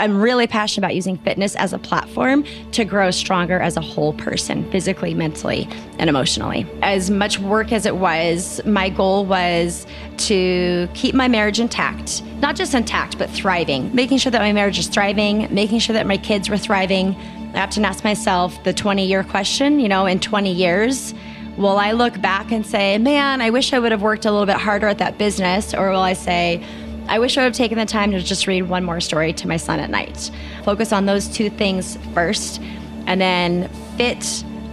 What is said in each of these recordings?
I'm really passionate about using fitness as a platform to grow stronger as a whole person, physically, mentally, and emotionally. As much work as it was, my goal was to keep my marriage intact, not just intact, but thriving, making sure that my marriage is thriving, making sure that my kids were thriving. I often ask myself the 20-year question, in 20 years, will I look back and say, man, I wish I would have worked a little bit harder at that business? Or will I say, I wish I would have taken the time to just read one more story to my son at night? Focus on those two things first, and then fit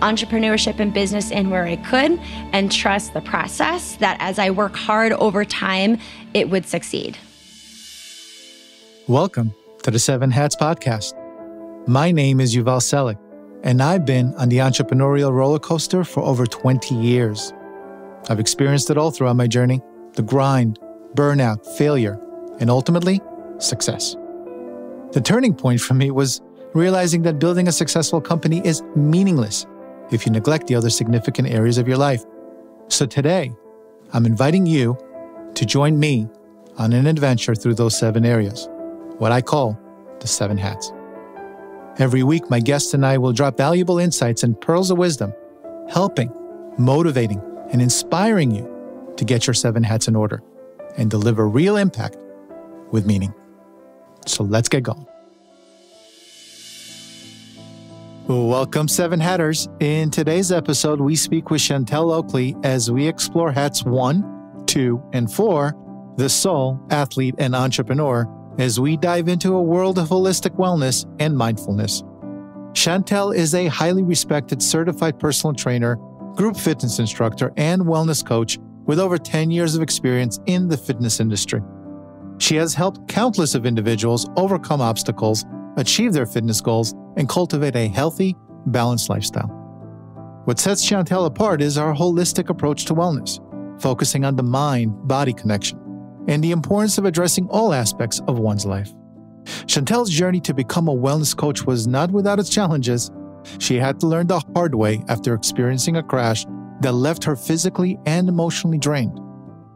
entrepreneurship and business in where I could, and trust the process that as I work hard over time, it would succeed. Welcome to the 7 Hats Podcast. My name is Yuval Selik, and I've been on the entrepreneurial roller coaster for over 20 years. I've experienced it all throughout my journey: the grind, burnout, failure, and ultimately, success. The turning point for me was realizing that building a successful company is meaningless if you neglect the other significant areas of your life. So today, I'm inviting you to join me on an adventure through those 7 areas, what I call the 7 Hats. Every week, my guests and I will drop valuable insights and pearls of wisdom, helping, motivating, and inspiring you to get your 7 hats in order and deliver real impact with meaning. So let's get going. Welcome, 7 Hatters. In today's episode, we speak with Chantel Oakley as we explore hats 1, 2, and 4, the soul, athlete, and entrepreneur, as we dive into a world of holistic wellness and mindfulness. Chantel is a highly respected certified personal trainer, group fitness instructor, and wellness coach with over 10 years of experience in the fitness industry. She has helped countless of individuals overcome obstacles, achieve their fitness goals, and cultivate a healthy, balanced lifestyle. What sets Chantel apart is our holistic approach to wellness, focusing on the mind-body connection and the importance of addressing all aspects of one's life. Chantel's journey to become a wellness coach was not without its challenges. She had to learn the hard way after experiencing a crash that left her physically and emotionally drained.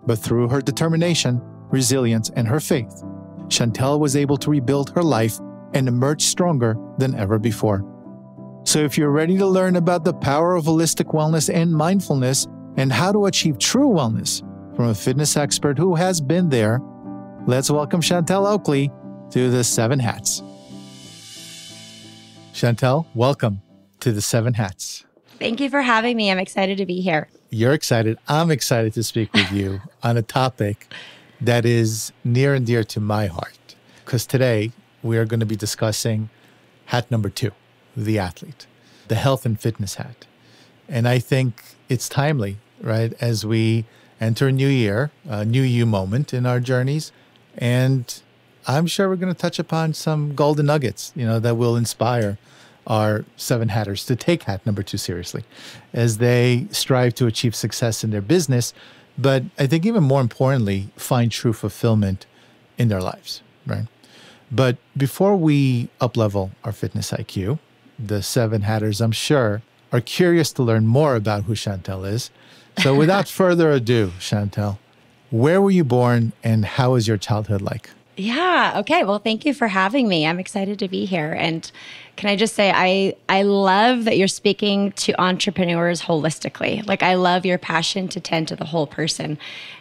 But through her determination, resilience, and her faith, Chantel was able to rebuild her life and emerge stronger than ever before. So if you're ready to learn about the power of holistic wellness and mindfulness and how to achieve true wellness from a fitness expert who has been there, let's welcome Chantel Oakley to the 7 Hats. Chantel, welcome to the 7 Hats. Thank you for having me. I'm excited to be here. You're excited. I'm excited to speak with you on a topic that is near and dear to my heart, because today we are going to be discussing hat number 2, the athlete, the health and fitness hat. And I think it's timely, right, as we enter a new year, a new you moment in our journeys. And I'm sure we're going to touch upon some golden nuggets, that will inspire our 7 Hatters to take hat number 2 seriously as they strive to achieve success in their business, but I think even more importantly, find true fulfillment in their lives, right? But before we up-level our fitness IQ, the 7 Hatters, I'm sure, are curious to learn more about who Chantel is. So without further ado, Chantel, where were you born and how was your childhood like? Yeah. Okay. Well, thank you for having me. I'm excited to be here. And can I just say, I love that you're speaking to entrepreneurs holistically. Like, I love your passion to tend to the whole person.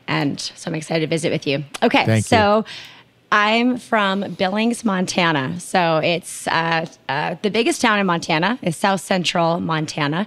And so I'm excited to visit with you. Okay. Thank you. I'm from Billings, Montana. So it's the biggest town in Montana is South Central Montana.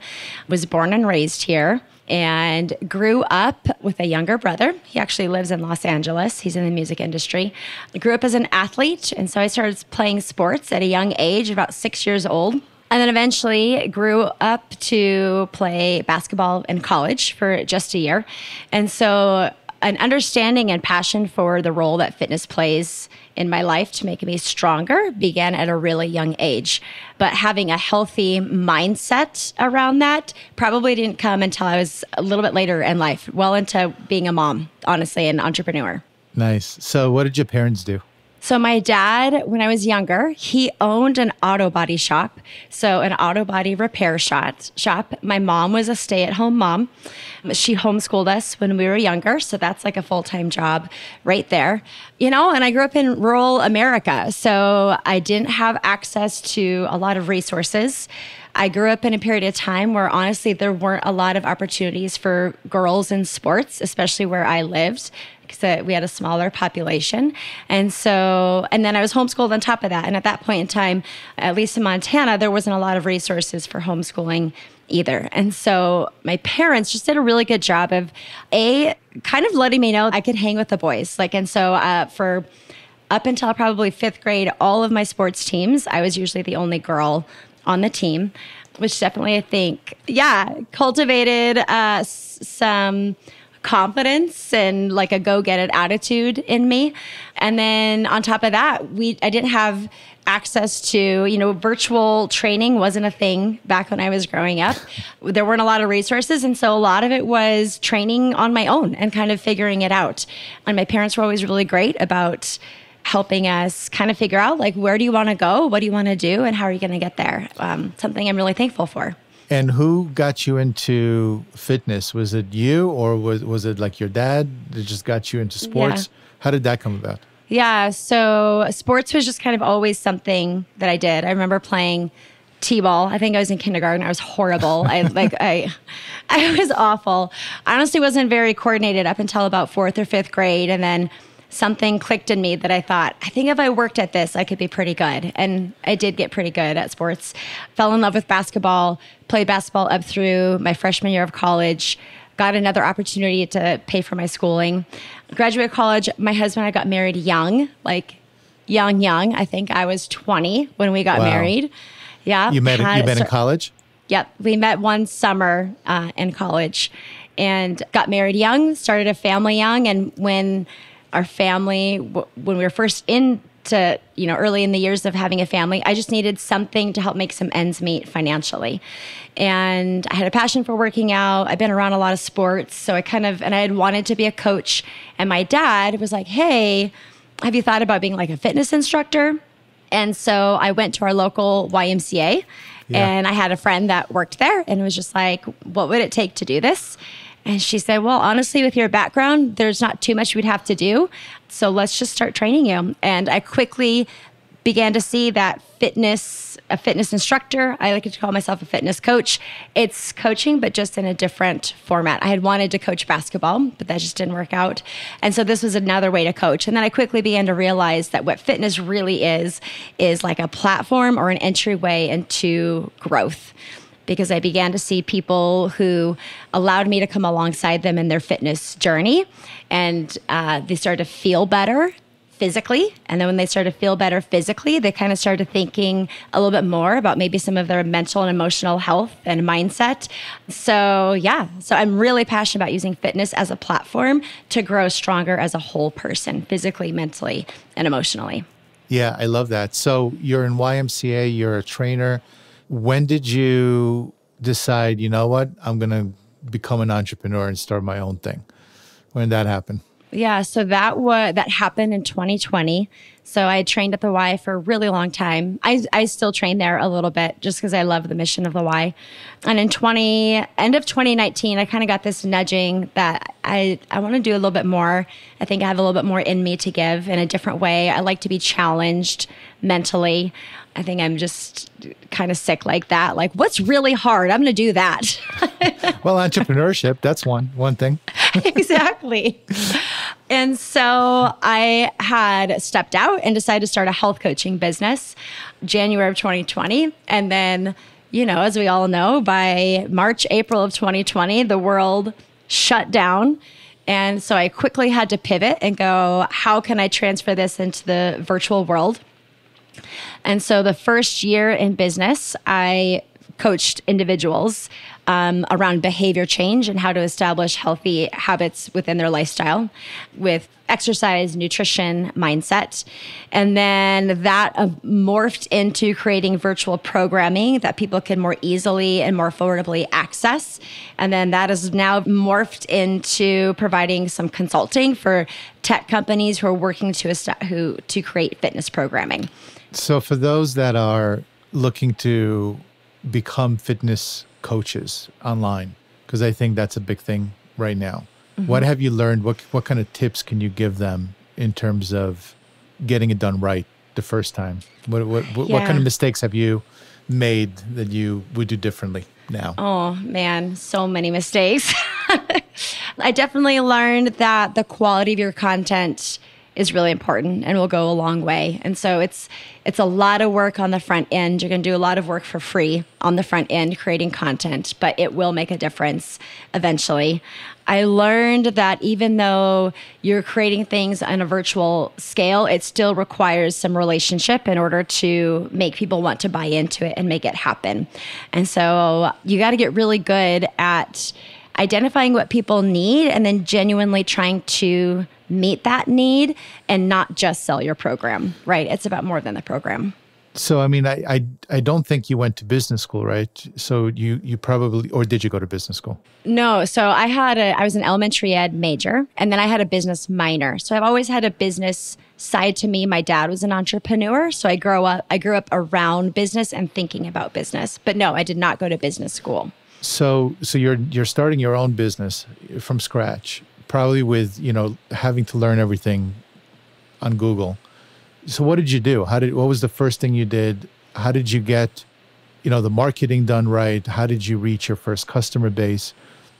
Was born and raised here. And grew up with a younger brother. He actually lives in Los Angeles. He's in the music industry. I grew up as an athlete, and so I started playing sports at a young age, about 6 years old. And then eventually grew up to play basketball in college for just a year. And so an understanding and passion for the role that fitness plays in my life to make me stronger began at a really young age. But having a healthy mindset around that probably didn't come until I was a little bit later in life, well into being a mom, honestly, an entrepreneur. Nice. So what did your parents do? So my dad, when I was younger, he owned an auto body shop. So an auto body repair shop. My mom was a stay-at-home mom. She homeschooled us when we were younger. So that's like a full-time job right there. And I grew up in rural America. So I didn't have access to a lot of resources. I grew up in a period of time where honestly, there weren't a lot of opportunities for girls in sports, especially where I lived, because we had a smaller population. And then I was homeschooled on top of that. And at that point in time, at least in Montana, there wasn't a lot of resources for homeschooling either. And so my parents just did a really good job of kind of letting me know I could hang with the boys. For up until probably fifth grade, all of my sports teams, I was usually the only girl on the team, which definitely, I think, cultivated some confidence and like a go-get-it attitude in me. And then on top of that, I didn't have access to, virtual training wasn't a thing back when I was growing up. There weren't a lot of resources. And so a lot of it was training on my own and kind of figuring it out. And my parents were always really great about helping us kind of figure out, like, where do you want to go? What do you want to do? And how are you going to get there? Something I'm really thankful for. And who got you into fitness? Was it you, or was it like your dad that just got you into sports? Yeah. How did that come about? Yeah, so sports was just kind of always something that I did. I remember playing t-ball. I think I was in kindergarten. I was horrible. I was awful. I honestly wasn't very coordinated up until about fourth or fifth grade, and then something clicked in me that I thought, I think if I worked at this, I could be pretty good. And I did get pretty good at sports. Fell in love with basketball, played basketball up through my freshman year of college, got another opportunity to pay for my schooling. Graduated college, my husband and I got married young. I think I was 20 when we got married. Yeah. You met in college? Yep. We met one summer in college and got married young, started a family young. And when we were first into, early in the years of having a family, I just needed something to help make some ends meet financially. And I had a passion for working out. I've been around a lot of sports. So I had wanted to be a coach. And my dad was like, hey, have you thought about being like a fitness instructor? And so I went to our local YMCA and I had a friend that worked there and it was just like, what would it take to do this? And she said, well, honestly, with your background, there's not too much we'd have to do. So let's just start training you. And I quickly began to see that a fitness instructor, I like to call myself a fitness coach. It's coaching, but just in a different format. I had wanted to coach basketball, but that just didn't work out. And so this was another way to coach. And then I quickly began to realize that what fitness really is like a platform or an entryway into growth. Because I began to see people who allowed me to come alongside them in their fitness journey. And they started to feel better physically. And then when they started to feel better physically, they kind of started thinking a little bit more about maybe some of their mental and emotional health and mindset. So I'm really passionate about using fitness as a platform to grow stronger as a whole person, physically, mentally, and emotionally. Yeah, I love that. So you're in YMCA, you're a trainer. When did you decide, you know what, I'm going to become an entrepreneur and start my own thing? When did that happen? Yeah, so that happened in 2020. So I trained at the Y for a really long time. I still train there a little bit just because I love the mission of the Y. And in end of 2019, I kind of got this nudging that I want to do a little bit more. I think I have a little bit more in me to give in a different way. I like to be challenged mentally. I think I'm just kind of sick like that. Like, what's really hard? I'm going to do that. Well, entrepreneurship, that's one thing. Exactly. And so I had stepped out and decided to start a health coaching business January of 2020. And then, as we all know, by March, April of 2020, the world shut down. And so I quickly had to pivot and go, how can I transfer this into the virtual world? And so the first year in business, I coached individuals around behavior change and how to establish healthy habits within their lifestyle with exercise, nutrition, mindset. And then that morphed into creating virtual programming that people can more easily and more affordably access. And then that is now morphed into providing some consulting for tech companies who are working to create fitness programming. So for those that are looking to become fitness coaches online, because I think that's a big thing right now. Mm-hmm. What have you learned? What kind of tips can you give them in terms of getting it done right the first time? What kind of mistakes have you made that you would do differently now? Oh man, so many mistakes. I definitely learned that the quality of your content is really important and will go a long way. And so it's a lot of work on the front end. You're going to do a lot of work for free on the front end creating content, but it will make a difference eventually. I learned that even though you're creating things on a virtual scale, it still requires some relationship in order to make people want to buy into it and make it happen. And so you got to get really good at identifying what people need and then genuinely trying to meet that need and not just sell your program, right? It's about more than the program. So, I mean, I don't think you went to business school, right? So you probably, or did you go to business school? No. So I was an elementary ed major and then I had a business minor. So I've always had a business side to me. My dad was an entrepreneur. So I grew up around business and thinking about business. But no, I did not go to business school. So you're starting your own business from scratch, probably with, having to learn everything on Google. So what did you do? What was the first thing you did? How did you get, the marketing done right? How did you reach your first customer base?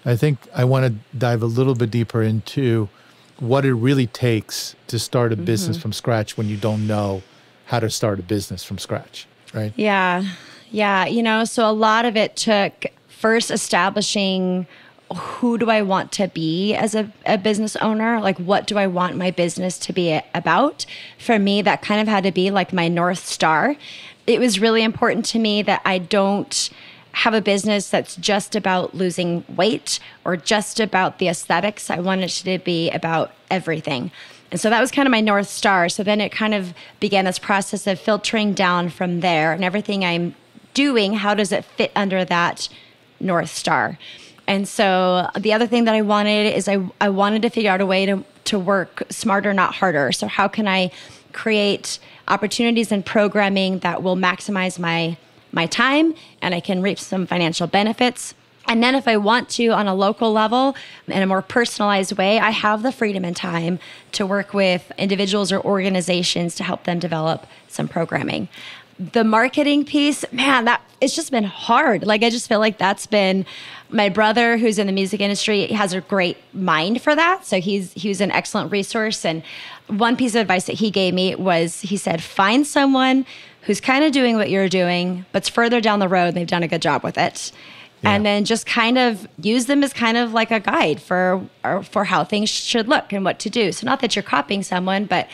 I think I want to dive a little bit deeper into what it really takes to start a business from scratch when you don't know how to start a business from scratch, right? Yeah. So a lot of it took first establishing who do I want to be as a business owner? Like, what do I want my business to be about? For me, that kind of had to be like my North Star. It was really important to me that I don't have a business that's just about losing weight or just about the aesthetics. I wanted it to be about everything. And so that was kind of my North Star. So then it kind of began this process of filtering down from there, and everything I'm doing, how does it fit under that North Star? And so the other thing that I wanted is I wanted to figure out a way to work smarter, not harder. So how can I create opportunities and programming that will maximize my time and I can reap some financial benefits? And then if I want to, on a local level, in a more personalized way, I have the freedom and time to work with individuals or organizations to help them develop some programming. The marketing piece, man, it's just been hard. Like, I just feel like that's been my brother, who's in the music industry, has a great mind for that. So he was an excellent resource. And one piece of advice that he gave me was, he said, find someone who's kind of doing what you're doing, but's further down the road and they've done a good job with it. Yeah. And then just kind of use them as kind of like a guide for how things should look and what to do. So not that you're copying someone, but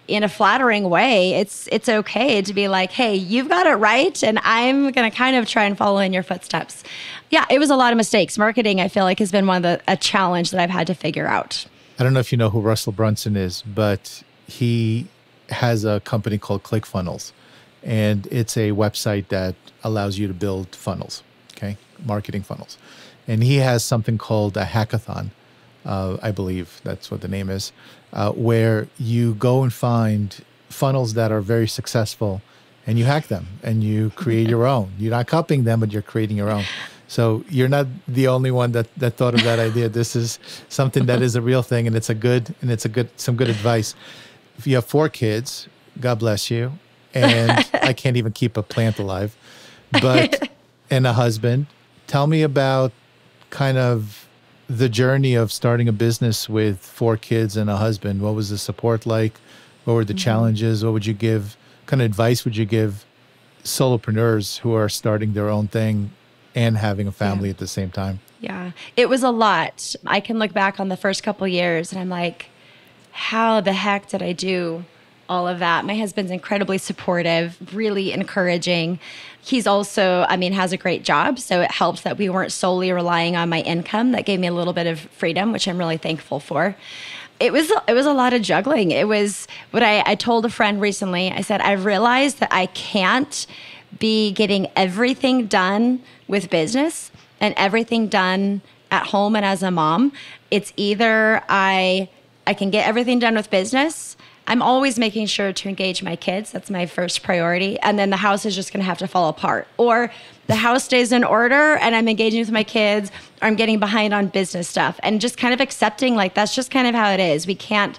in a flattering way, it's okay to be like, hey, you've got it right, and I'm going to kind of try and follow in your footsteps. Yeah, it was a lot of mistakes. Marketing, I feel like, has been a challenge that I've had to figure out. I don't know if you know who Russell Brunson is, but he has a company called ClickFunnels, and it's a website that allows you to build funnels, okay, marketing funnels. And he has something called a hackathon. I believe that's what the name is, where you go and find funnels that are very successful and you hack them and you create your own. You're not copying them, but you're creating your own. So you're not the only one that thought of that idea. This is something that is a real thing, and some good advice. If you have 4 kids, God bless you. And I can't even keep a plant alive, and a husband. Tell me about kind of the journey of starting a business with 4 kids and a husband. What was the support like? What were the challenges? What kind of advice would you give solopreneurs who are starting their own thing and having a family at the same time? Yeah, it was a lot. I can look back on the first couple of years and I'm like, how the heck did I do all of that. My husband's incredibly supportive, really encouraging. He's also, has a great job. So it helps that we weren't solely relying on my income. That gave me a little bit of freedom, which I'm really thankful for. It was a lot of juggling. It was what I told a friend recently. I said, I realized that I can't be getting everything done with business and everything done at home and as a mom. It's either I can get everything done with business. I'm always making sure to engage my kids. That's my first priority. And then the house is just going to have to fall apart. Or the house stays in order and I'm engaging with my kids, or I'm getting behind on business stuff. And just kind of accepting, like, that's just kind of how it is. We can't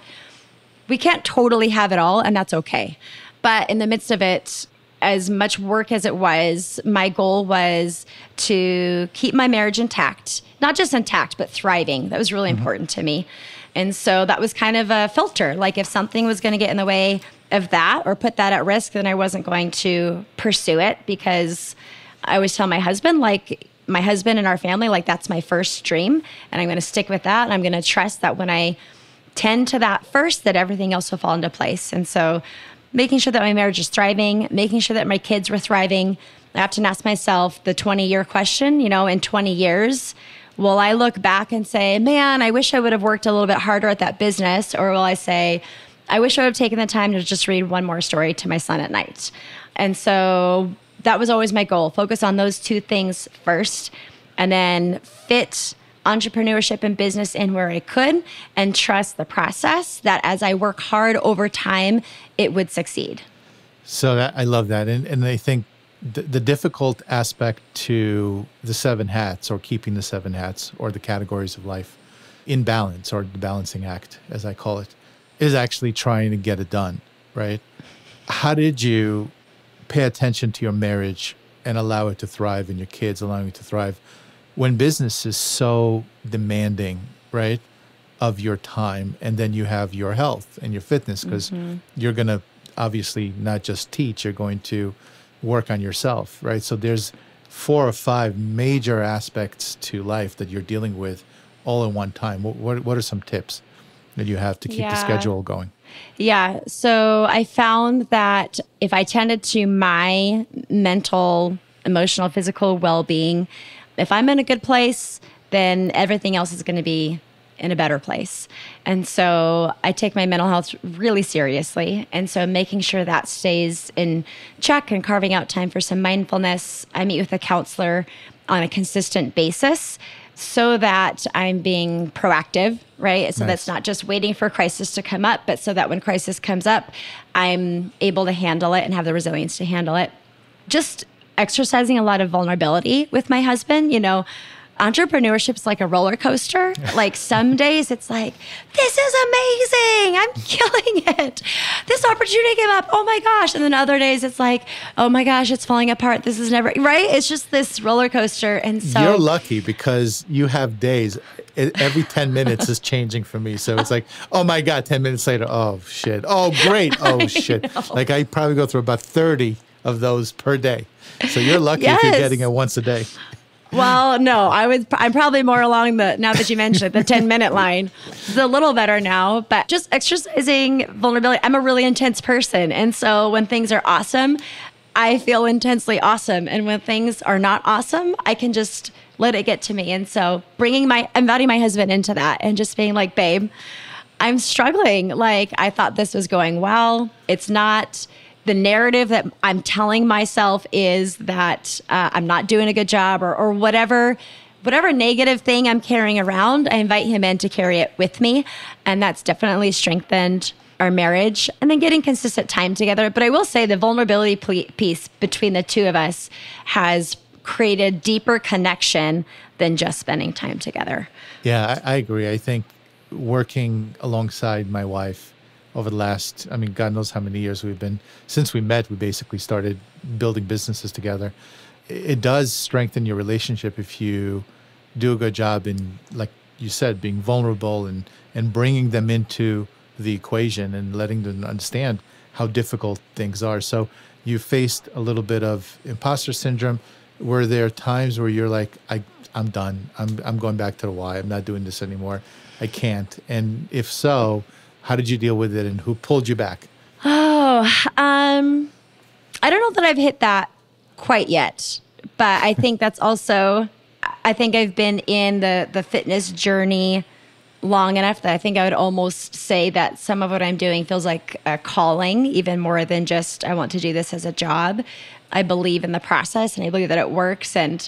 totally have it all, and that's okay. But in the midst of it, as much work as it was, my goal was to keep my marriage intact. Not just intact, but thriving. That was really important to me. And so that was kind of a filter. Like, if something was going to get in the way of that or put that at risk, then I wasn't going to pursue it, because I always tell my husband and our family, like, that's my first dream, and I'm going to stick with that. And I'm going to trust that when I tend to that first, that everything else will fall into place. And so making sure that my marriage is thriving, making sure that my kids were thriving. I often ask myself the 20-year question, in 20 years, will I look back and say, man, I wish I would have worked a little bit harder at that business? Or will I say, I wish I would have taken the time to just read one more story to my son at night? And so that was always my goal. Focus on those two things first, and then fit entrepreneurship and business in where I could, and trust the process that as I work hard over time, it would succeed. So I love that. And I think the difficult aspect to the 7 hats, or keeping the 7 hats, or the categories of life in balance, or the balancing act, as I call it, is actually trying to get it done, right? How did you pay attention to your marriage and allow it to thrive, and your kids allowing it to thrive, when business is so demanding, right, of your time? And then you have your health and your fitness, because you're going to obviously not just teach, you're going to work on yourself, right? So there's 4 or 5 major aspects to life that you're dealing with all in one time. What are some tips that you have to keep the schedule going? Yeah. So I found that if I tended to my mental, emotional, physical well-being, if I'm in a good place, then everything else is going to be in a better place. And so I take my mental health really seriously. And so making sure that stays in check and carving out time for some mindfulness. I meet with a counselor on a consistent basis so that I'm being proactive, right? So that's not just waiting for crisis to come up, but so that when crisis comes up, I'm able to handle it and have the resilience to handle it. Just exercising a lot of vulnerability with my husband. Entrepreneurship is like a roller coaster. Like, some days it's like, this is amazing, I'm killing it, this opportunity came up, oh my gosh. And then other days it's like, oh my gosh, it's falling apart, this is never, right? It's just this roller coaster. And so you're lucky, because you have days, every 10 minutes is changing for me. So it's like, oh my God, 10 minutes later, oh shit, oh great, oh shit. Like, I probably go through about 30 of those per day. So you're lucky if you're getting it once a day. Well, no, I'm probably more along now that you mentioned it, the 10-minute line. It's a little better now, but just exercising vulnerability. I'm a really intense person. And so when things are awesome, I feel intensely awesome. And when things are not awesome, I can just let it get to me. And so inviting my husband into that and just being like, babe, I'm struggling. Like, I thought this was going well. It's not. The narrative that I'm telling myself is that I'm not doing a good job, or whatever negative thing I'm carrying around, I invite him in to carry it with me. And that's definitely strengthened our marriage, and then getting consistent time together. But I will say the vulnerability piece between the two of us has created deeper connection than just spending time together. Yeah, I agree. I think working alongside my wife over the last, God knows how many years since we met, we basically started building businesses together. It does strengthen your relationship if you do a good job in, like you said, being vulnerable and bringing them into the equation and letting them understand how difficult things are. So you faced a little bit of imposter syndrome. Were there times where you're like, I'm done. I'm going back to the Y. I'm not doing this anymore. I can't. And if so, how did you deal with it, and who pulled you back? Oh, I don't know that I've hit that quite yet, but I think that's also, I think I've been in the fitness journey long enough that I think I would almost say that some of what I'm doing feels like a calling, even more than just, I want to do this as a job. I believe in the process and I believe that it works. And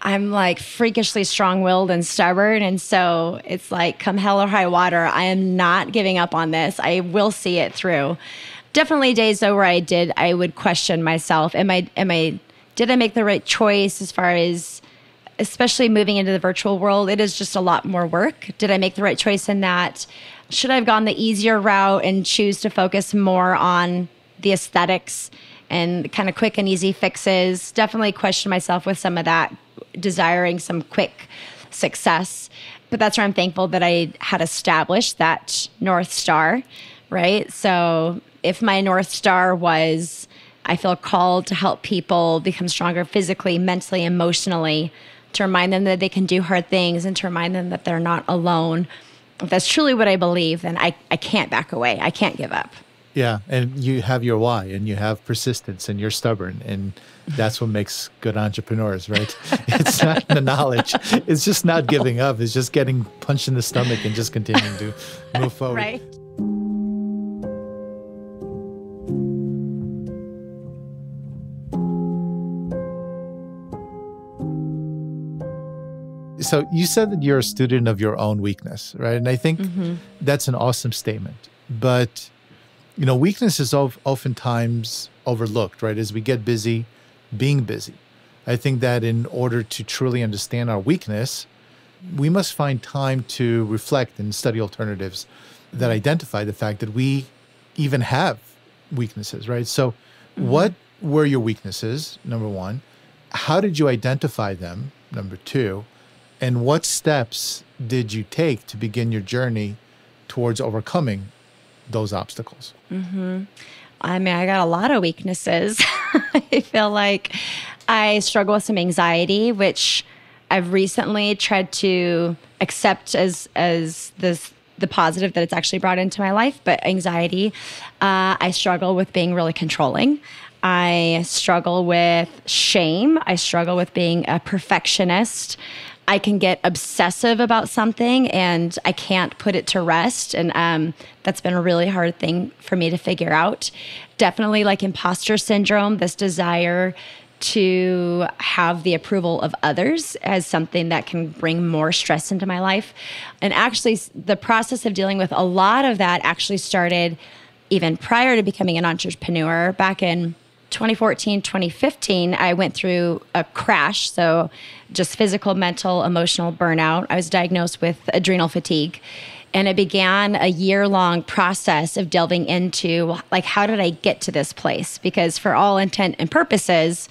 I'm like freakishly strong-willed and stubborn. And so it's like, come hell or high water, I am not giving up on this. I will see it through. Definitely days though where I would question myself. Did I make the right choice as far as, especially moving into the virtual world? It is just a lot more work. Did I make the right choice in that? Should I have gone the easier route and choose to focus more on the aesthetics and kind of quick and easy fixes? Definitely question myself with some of that, desiring some quick success. But that's where I'm thankful that I had established that North Star, right? So if my North Star was, I feel called to help people become stronger physically, mentally, emotionally, to remind them that they can do hard things and to remind them that they're not alone. If that's truly what I believe, then I can't back away. I can't give up. Yeah. And you have your why and you have persistence and you're stubborn. And that's what makes good entrepreneurs, right? It's not the knowledge. It's just not giving up. It's just getting punched in the stomach and just continuing to move forward. Right. So you said that you're a student of your own weakness, right? And I think that's an awesome statement. But, weakness is oftentimes overlooked, right? As we get busy, being busy. I think that in order to truly understand our weakness, we must find time to reflect and study alternatives that identify the fact that we even have weaknesses, right? So what were your weaknesses, number one? How did you identify them, number two? And what steps did you take to begin your journey towards overcoming those obstacles? I mean, I got a lot of weaknesses. I feel like I struggle with some anxiety, which I've recently tried to accept as the positive that it's actually brought into my life. But anxiety, I struggle with being really controlling. I struggle with shame. I struggle with being a perfectionist. I can get obsessive about something and I can't put it to rest. And that's been a really hard thing for me to figure out. Definitely like imposter syndrome, this desire to have the approval of others as something that can bring more stress into my life. And actually, the process of dealing with a lot of that actually started even prior to becoming an entrepreneur. Back in 2014, 2015, I went through a crash. So just physical, mental, emotional burnout. I was diagnosed with adrenal fatigue. And it began a year-long process of delving into, like, how did I get to this place? Because for all intent and purposes,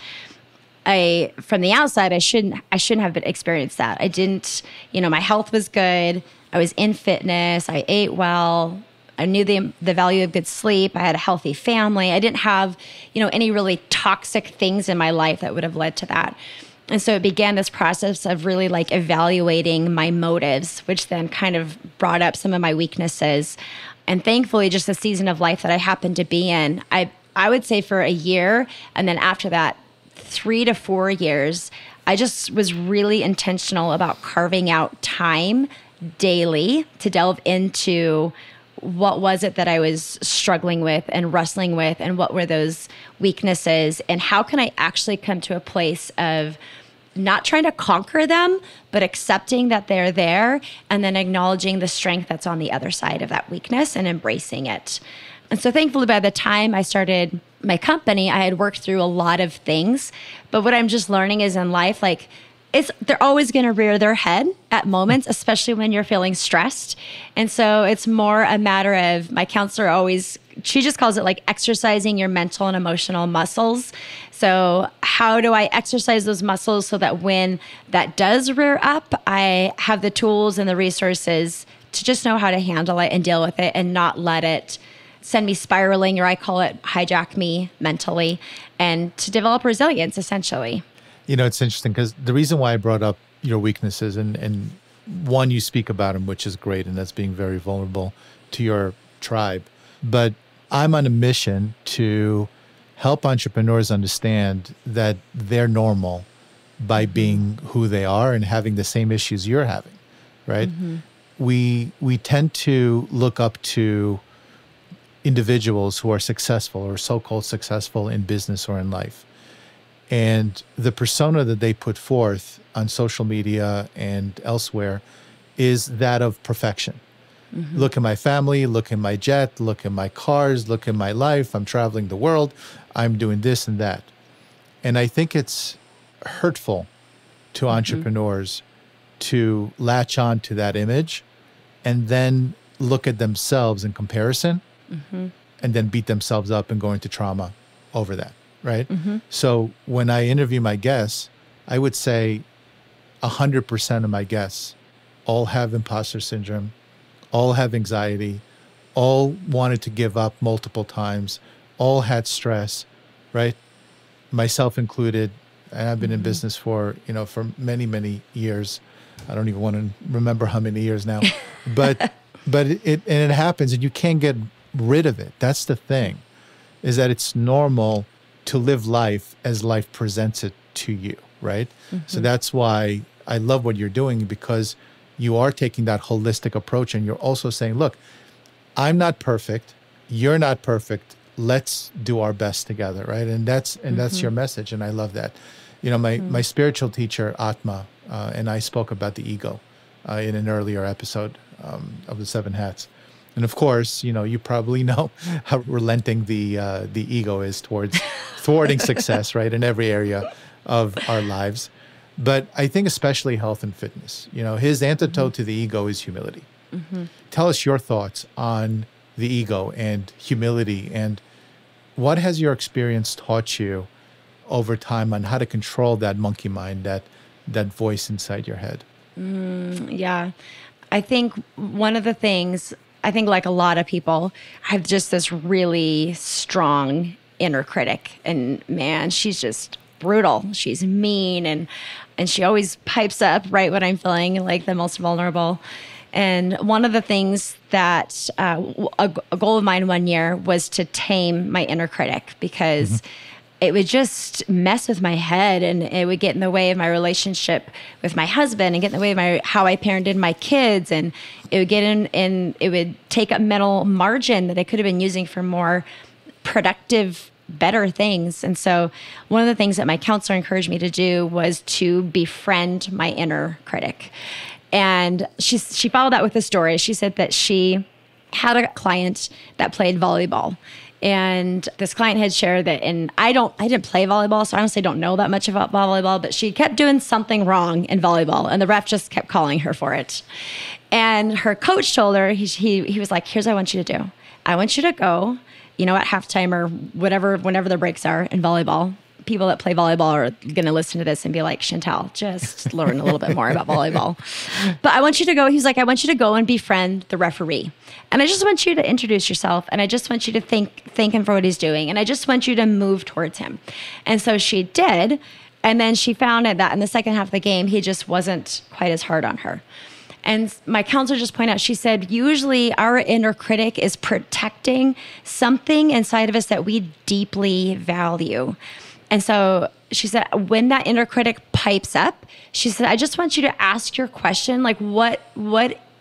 from the outside, I shouldn't have experienced that. I didn't, my health was good. I was in fitness. I ate well. I knew the value of good sleep. I had a healthy family. I didn't have, any really toxic things in my life that would have led to that. And so it began this process of really like evaluating my motives, which then kind of brought up some of my weaknesses. And thankfully, just the season of life that I happened to be in, I would say for a year, and then after that, 3 to 4 years, I just was really intentional about carving out time daily to delve into what was it that I was struggling with and wrestling with, and what were those weaknesses, and how can I actually come to a place of not trying to conquer them, but accepting that they're there, and then acknowledging the strength that's on the other side of that weakness and embracing it. And so thankfully, by the time I started my company, I had worked through a lot of things. But what I'm just learning is in life, like, they're always going to rear their head at moments, especially when you're feeling stressed. And so it's more a matter of, my counselor she just calls it like exercising your mental and emotional muscles. So how do I exercise those muscles so that when that does rear up, I have the tools and the resources to just know how to handle it and deal with it and not let it send me spiraling, or I call it hijack me mentally, and to develop resilience essentially. It's interesting because the reason why I brought up your weaknesses, and one, you speak about them, which is great, and that's being very vulnerable to your tribe. But I'm on a mission to help entrepreneurs understand that they're normal by being who they are and having the same issues you're having, right? We tend to look up to individuals who are successful or so-called successful in business or in life. And the persona that they put forth on social media and elsewhere is that of perfection. Look at my family, look at my jet, look at my cars, look at my life. I'm traveling the world. I'm doing this and that. And I think it's hurtful to entrepreneurs to latch on to that image and then look at themselves in comparison and then beat themselves up and go into trauma over that, right? So when I interview my guests, I would say 100% of my guests all have imposter syndrome, all have anxiety, all wanted to give up multiple times, all had stress, right? Myself included. And I've been in business for many, many years. I don't even want to remember how many years now, but it happens and you can't get rid of it. That's the thing, is that it's normal to live life as life presents it to you, right? So that's why I love what you're doing, because you are taking that holistic approach and you're also saying, look, I'm not perfect. You're not perfect. Let's do our best together, right? And that's your message, and I love that. My spiritual teacher, Atma, and I spoke about the ego in an earlier episode of the Seven Hats. And of course, you probably know how relenting the ego is towards thwarting success, right, in every area of our lives. But I think especially health and fitness, his antidote to the ego is humility. Tell us your thoughts on the ego and humility, and what has your experience taught you over time on how to control that monkey mind, that voice inside your head? Yeah. I think one of the things, like a lot of people, have just this really strong inner critic. And man, she's just brutal. She's mean, and she always pipes up right when I'm feeling like the most vulnerable. And one of the things that a goal of mine one year was to tame my inner critic, because it would just mess with my head, and it would get in the way of my relationship with my husband and get in the way of how I parented my kids. And it would get in it would take up mental margin that I could have been using for more productive, better things. And so one of the things that my counselor encouraged me to do was to befriend my inner critic. And she followed that with a story. She said that she had a client that played volleyball. And this client had shared that, and I didn't play volleyball, so I honestly don't know that much about volleyball, but she kept doing something wrong in volleyball, and the ref just kept calling her for it. And her coach told her, he was like, here's what I want you to do. I want you to go, at halftime or whatever, whenever the breaks are in volleyball. People that play volleyball are going to listen to this and be like, Chantel, just learn a little bit more about volleyball. But I want you to go. He's like, I want you to go and befriend the referee. And I just want you to introduce yourself. And I just want you to thank him for what he's doing. And I just want you to move towards him. And so she did. And then she found out that in the second half of the game, he just wasn't quite as hard on her. And my counselor just pointed out, she said, usually our inner critic is protecting something inside of us that we deeply value. And so she said, when that inner critic pipes up, she said, I just want you to ask your question, like what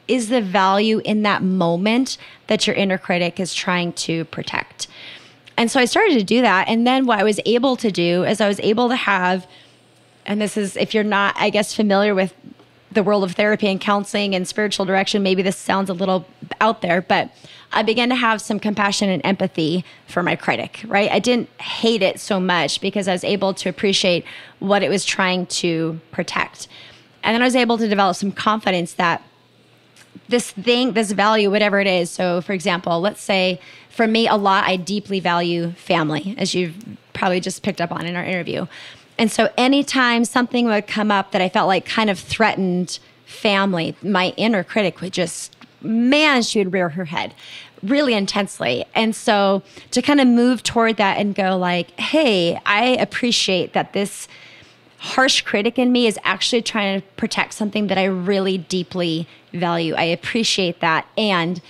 is the value in that moment that your inner critic is trying to protect? And so I started to do that. And then what I was able to do is I was able to have, and this is, if you're not, I guess, familiar with the world of therapy and counseling and spiritual direction, maybe this sounds a little out there, but I began to have some compassion and empathy for my critic, right? I didn't hate it so much because I was able to appreciate what it was trying to protect. And then I was able to develop some confidence that this thing, this value, whatever it is. So for example, let's say for me, a lot, I deeply value family, as you've probably just picked up on in our interview. And so anytime something would come up that I felt like kind of threatened family, my inner critic would just, man, she would rear her head really intensely. And so to kind of move toward that and go like, hey, I appreciate that this harsh critic in me is actually trying to protect something that I really deeply value. I appreciate that. And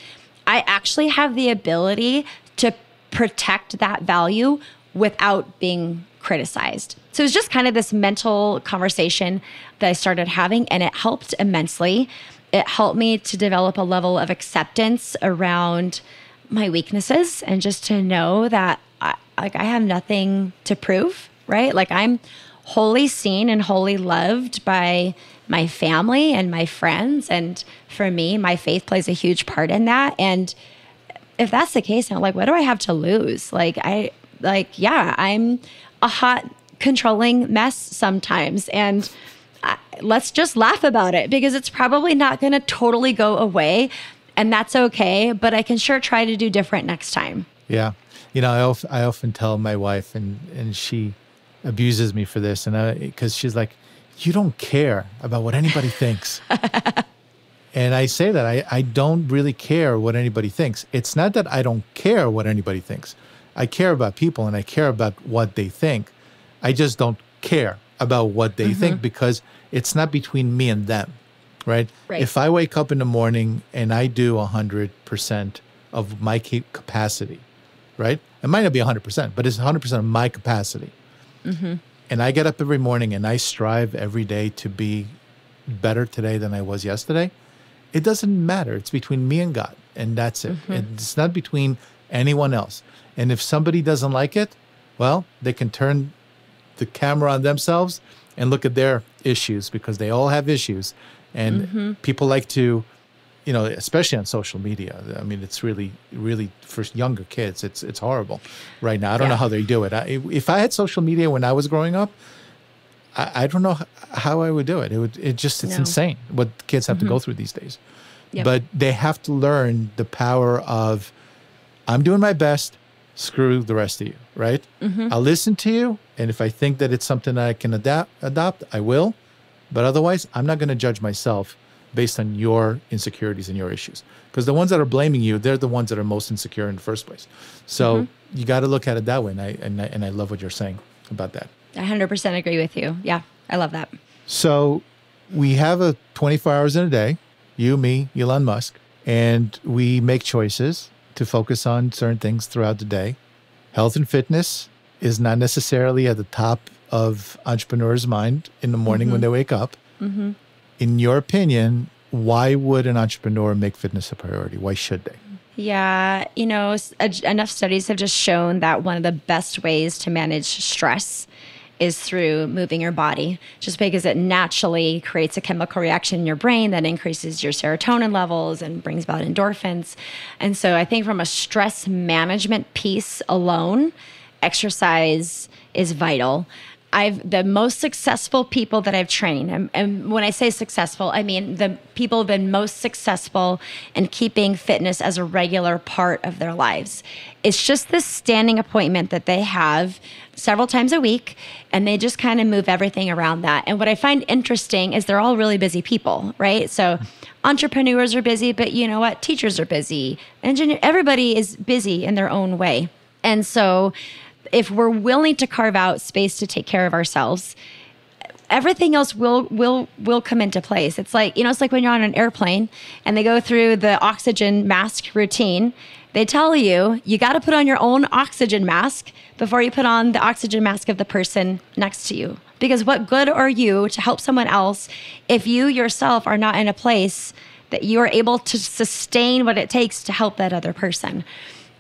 I actually have the ability to protect that value without being criticized. So it was just kind of this mental conversation that I started having, and it helped immensely. It helped me to develop a level of acceptance around my weaknesses and just to know that I have nothing to prove, right? Like I'm wholly seen and wholly loved by my family and my friends. And for me, my faith plays a huge part in that. And if that's the case, I'm like, what do I have to lose? I'm a hot, controlling mess sometimes. And let's just laugh about it because it's probably not going to totally go away. And that's okay. But I can sure try to do different next time. Yeah. I often tell my wife, and she abuses me for this, and because she's like, you don't care about what anybody thinks. And I say that I don't really care what anybody thinks. It's not that I don't care what anybody thinks. I care about people and I care about what they think. I just don't care about what they think because it's not between me and them, right? If I wake up in the morning and I do 100% of my capacity, right? It might not be 100%, but it's 100% of my capacity. And I get up every morning and I strive every day to be better today than I was yesterday. It doesn't matter. It's between me and God, and that's it. It's not between anyone else. And if somebody doesn't like it, well, they can turn the camera on themselves and look at their issues because they all have issues. And people like to, especially on social media. I mean, it's really, really for younger kids, it's horrible right now. I don't know how they do it. If I had social media when I was growing up, I don't know how I would do it. It's insane what kids have to go through these days. But they have to learn the power of, I'm doing my best, screw the rest of you, right? I'll listen to you. And if I think that it's something that I can adopt, I will. But otherwise, I'm not going to judge myself based on your insecurities and your issues. Because the ones that are blaming you, they're the ones that are most insecure in the first place. So you got to look at it that way. And I love what you're saying about that. I 100% agree with you. Yeah, I love that. So we have a 24 hours in a day, you, me, Elon Musk, and we make choices to focus on certain things throughout the day. Health and fitness is not necessarily at the top of entrepreneurs' mind in the morning when they wake up. In your opinion, why would an entrepreneur make fitness a priority? Why should they? Yeah, enough studies have just shown that one of the best ways to manage stress is through moving your body, just because it naturally creates a chemical reaction in your brain that increases your serotonin levels and brings about endorphins. And so I think from a stress management piece alone, exercise is vital. The most successful people that I've trained, and when I say successful, I mean the people have been most successful in keeping fitness as a regular part of their lives. It's just this standing appointment that they have several times a week, and they just kind of move everything around that. And what I find interesting is they're all really busy people, right? So entrepreneurs are busy, but you know what? Teachers are busy. Everybody is busy in their own way. And so if we're willing to carve out space to take care of ourselves, everything else will come into place. It's like, it's like when you're on an airplane and they go through the oxygen mask routine. They tell you got to put on your own oxygen mask before you put on the oxygen mask of the person next to you. Because what good are you to help someone else if you yourself are not in a place that you are able to sustain what it takes to help that other person?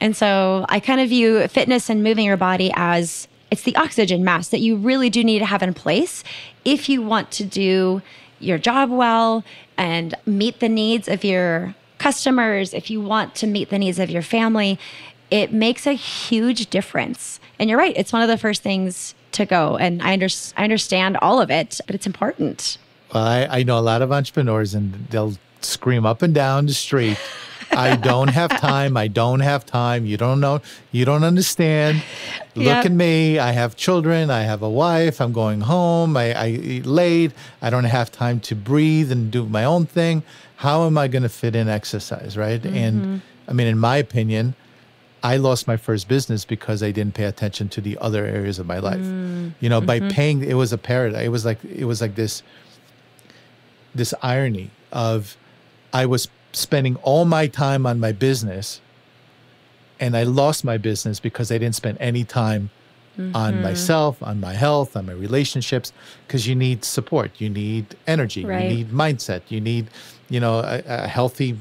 And so I kind of view fitness and moving your body as it's the oxygen mask that you really do need to have in place if you want to do your job well and meet the needs of your customers, if you want to meet the needs of your family. It makes a huge difference. And you're right, it's one of the first things to go. And I understand all of it, but it's important. Well, I know a lot of entrepreneurs, and they'll scream up and down the street, I don't have time. I don't have time. You don't know. You don't understand. Look at me. I have children. I have a wife. I'm going home. I eat late. I don't have time to breathe and do my own thing. How am I going to fit in exercise, right? And I mean, in my opinion, I lost my first business because I didn't pay attention to the other areas of my life. By paying, it was a paradigm. It was like this irony of I was spending all my time on my business and I lost my business because I didn't spend any time on myself, on my health, on my relationships, because you need support, you need energy, you need mindset, you need, a healthy,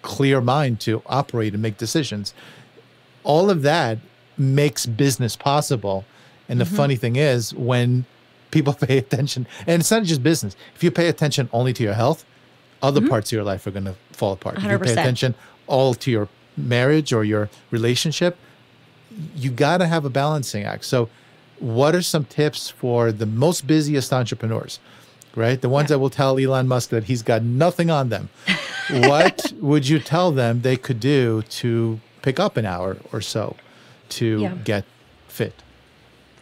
clear mind to operate and make decisions. All of that makes business possible. And the funny thing is, when people pay attention, and it's not just business, if you pay attention only to your health, other parts of your life are going to fall apart. 100%. If you pay attention all to your marriage or your relationship, you got to have a balancing act. So what are some tips for the most busiest entrepreneurs, right? The ones that will tell Elon Musk that he's got nothing on them. What would you tell them they could do to pick up an hour or so to get fit?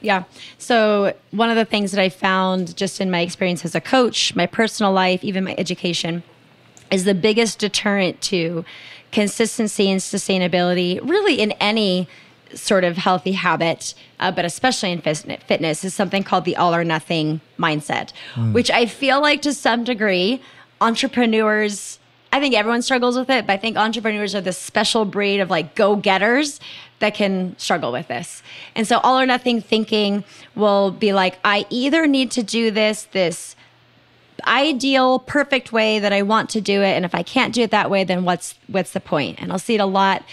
Yeah. So one of the things that I found just in my experience as a coach, my personal life, even my education, is the biggest deterrent to consistency and sustainability, really in any sort of healthy habit, but especially in fitness, is something called the all or nothing mindset, which I feel like to some degree, entrepreneurs, I think everyone struggles with it, but I think entrepreneurs are this special breed of like go-getters that can struggle with this. And so all or nothing thinking will be like, I either need to do this ideal, perfect way that I want to do it. And if I can't do it that way, then what's the point? And I'll see it a lot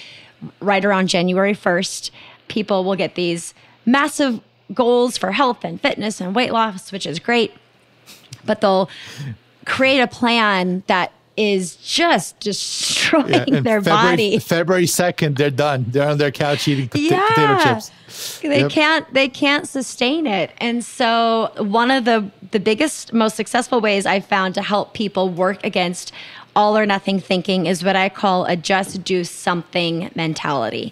right around January 1st. People will get these massive goals for health and fitness and weight loss, which is great. But they'll create a plan that is just destroying their body. February 2nd, they're done. They're on their couch eating potato chips. They can't sustain it. And so one of the biggest, most successful ways I've found to help people work against all or nothing thinking is what I call a just do something mentality.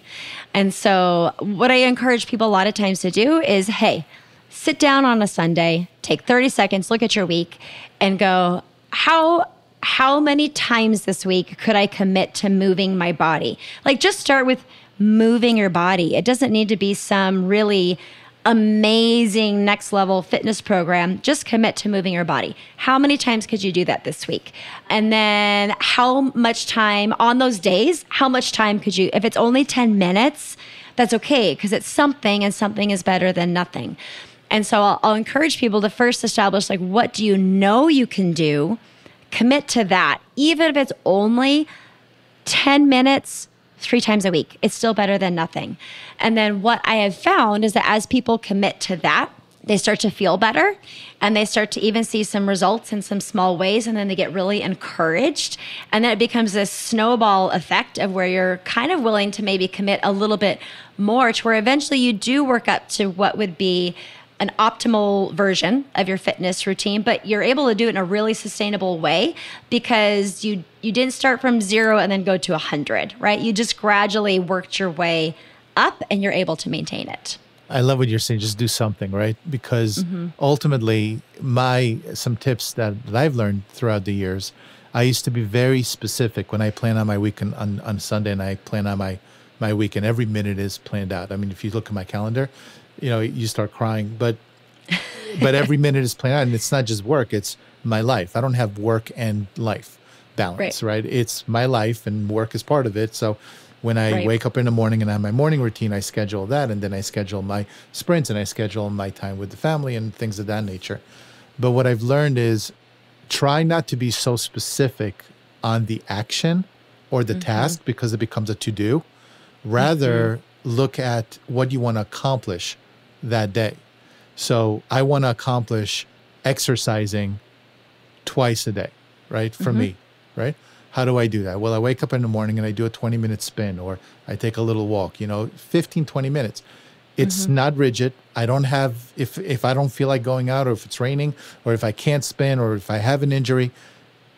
And so what I encourage people a lot of times to do is, hey, sit down on a Sunday, take 30 seconds, look at your week and go, how many times this week could I commit to moving my body? Like, just start with moving your body. It doesn't need to be some really amazing next level fitness program. Just commit to moving your body. How many times could you do that this week? And then how much time on those days, how much time could you, if it's only 10 minutes, that's okay, because it's something, and something is better than nothing. And so I'll encourage people to first establish, like, what do you know you can do? Commit to that. Even if it's only 10 minutes, 3 times a week, it's still better than nothing. And then what I have found is that as people commit to that, they start to feel better and they start to even see some results in some small ways. And then they get really encouraged. And then it becomes this snowball effect of where you're kind of willing to maybe commit a little bit more, to where eventually you do work up to what would be an optimal version of your fitness routine, but you're able to do it in a really sustainable way because you didn't start from 0 and then go to 100, right? You just gradually worked your way up and you're able to maintain it. I love what you're saying. Just do something, right? Because ultimately, some tips that I've learned throughout the years, I used to be very specific when I plan on my weekend on Sunday, and I plan on my weekend. Every minute is planned out. I mean, if you look at my calendar, you start crying, but every minute is planned out, and it's not just work, it's my life. I don't have work and life balance, right? It's my life, and work is part of it. So when I wake up in the morning and I have my morning routine, I schedule that, and then I schedule my sprints, and I schedule my time with the family and things of that nature. But what I've learned is try not to be so specific on the action or the task, because it becomes a to-do. Rather, look at what you want to accomplish that day. So I want to accomplish exercising twice a day, right? For me, right? How do I do that? Well, I wake up in the morning and I do a 20-minute spin, or I take a little walk, 15, 20 minutes. It's not rigid. I don't have, if I don't feel like going out, or if it's raining, or if I can't spin, or if I have an injury,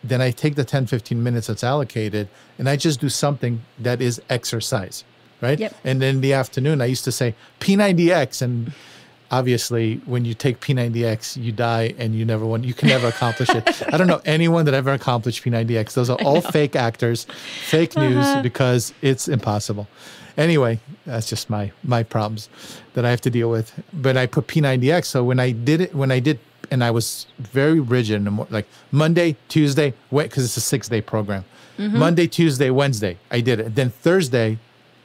then I take the 10, 15 minutes that's allocated and I just do something that is exercise. Right? Yep. And then in the afternoon, I used to say P90X. And obviously, when you take P90X, you die and you can never accomplish it. I don't know anyone that ever accomplished P90X. Those are all fake actors, fake news, because it's impossible. Anyway, that's just my problems that I have to deal with. But I put P90X. So when I did, and I was very rigid, like Monday, Tuesday, because it's a 6-day program. Monday, Tuesday, Wednesday, I did it. Then Thursday,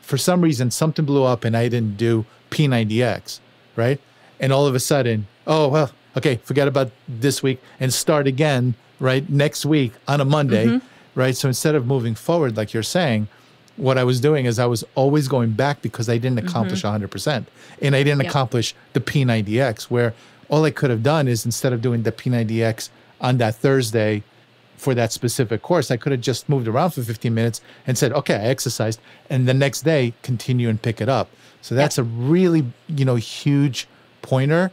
for some reason, something blew up and I didn't do P90X, right? And all of a sudden, oh, well, okay, forget about this week and start again, right? Next week on a Monday, right? So instead of moving forward, like you're saying, what I was doing is I was always going back because I didn't accomplish 100%. And I didn't accomplish the P90X, where all I could have done is instead of doing the P90X on that Thursday for that specific course, I could have just moved around for 15 minutes and said, okay, I exercised. And the next day, continue and pick it up. So that's a really, huge pointer.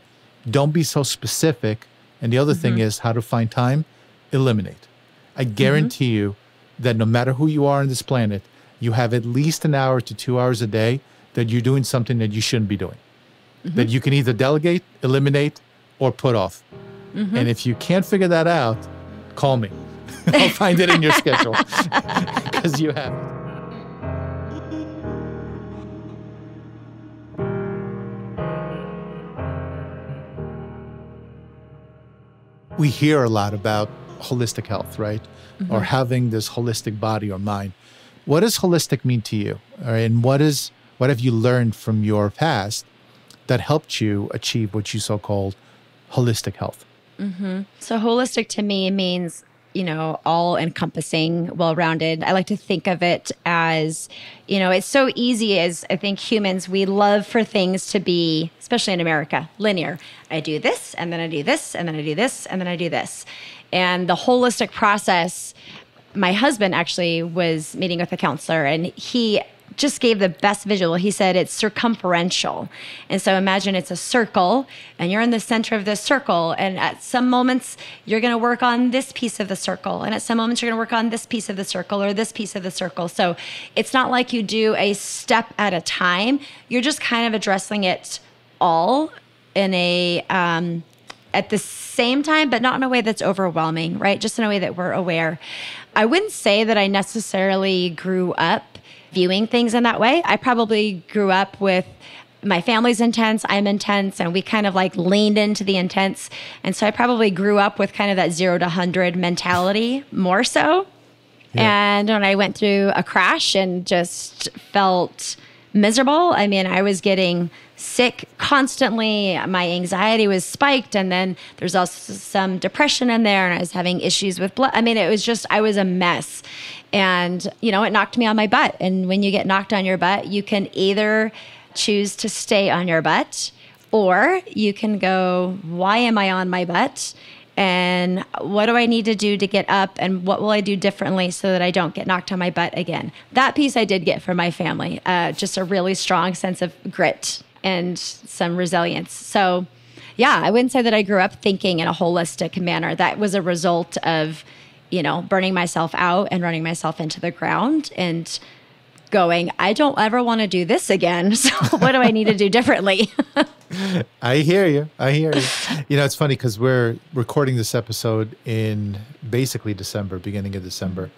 Don't be so specific. And the other thing is how to find time, eliminate. I guarantee you that no matter who you are on this planet, you have at least an hour to 2 hours a day that you're doing something that you shouldn't be doing. That you can either delegate, eliminate, or put off. And if you can't figure that out, call me. I'll find it in your schedule because you have it. We hear a lot about holistic health, right? Or having this holistic body or mind. What does holistic mean to you? All right, and what have you learned from your past that helped you achieve what you so-called holistic health? So holistic to me means, all encompassing, well-rounded. I like to think of it as, it's so easy as I think humans, we love for things to be, especially in America, linear. I do this, and then I do this, and then I do this, and then I do this. And the holistic process, my husband actually was meeting with a counselor and he just gave the best visual. He said it's circumferential. And so imagine it's a circle and you're in the center of this circle. And at some moments, you're going to work on this piece of the circle. And at some moments, you're going to work on this piece of the circle or this piece of the circle. So it's not like you do a step at a time. You're just kind of addressing it all in a, at the same time, but not in a way that's overwhelming, right? Just in a way that we're aware. I wouldn't say that I necessarily grew up viewing things in that way. I probably grew up with my family's intense, I'm intense, and we kind of like leaned into the intense. And so I probably grew up with kind of that 0 to 100 mentality more so. Yeah. And when I went through a crash and just felt miserable, I mean, I was getting sick constantly. My anxiety was spiked. And then there's also some depression in there. And I was having issues with blood. I mean, it was just, I was a mess. And, it knocked me on my butt. And when you get knocked on your butt, you can either choose to stay on your butt or you can go, why am I on my butt? And what do I need to do to get up? And what will I do differently so that I don't get knocked on my butt again? That piece I did get from my family, just a really strong sense of grit and some resilience. So yeah, I wouldn't say that I grew up thinking in a holistic manner. That was a result of, burning myself out and running myself into the ground and going, I don't ever want to do this again. So what do I need to do differently? I hear you. It's funny because we're recording this episode in basically December, beginning of December.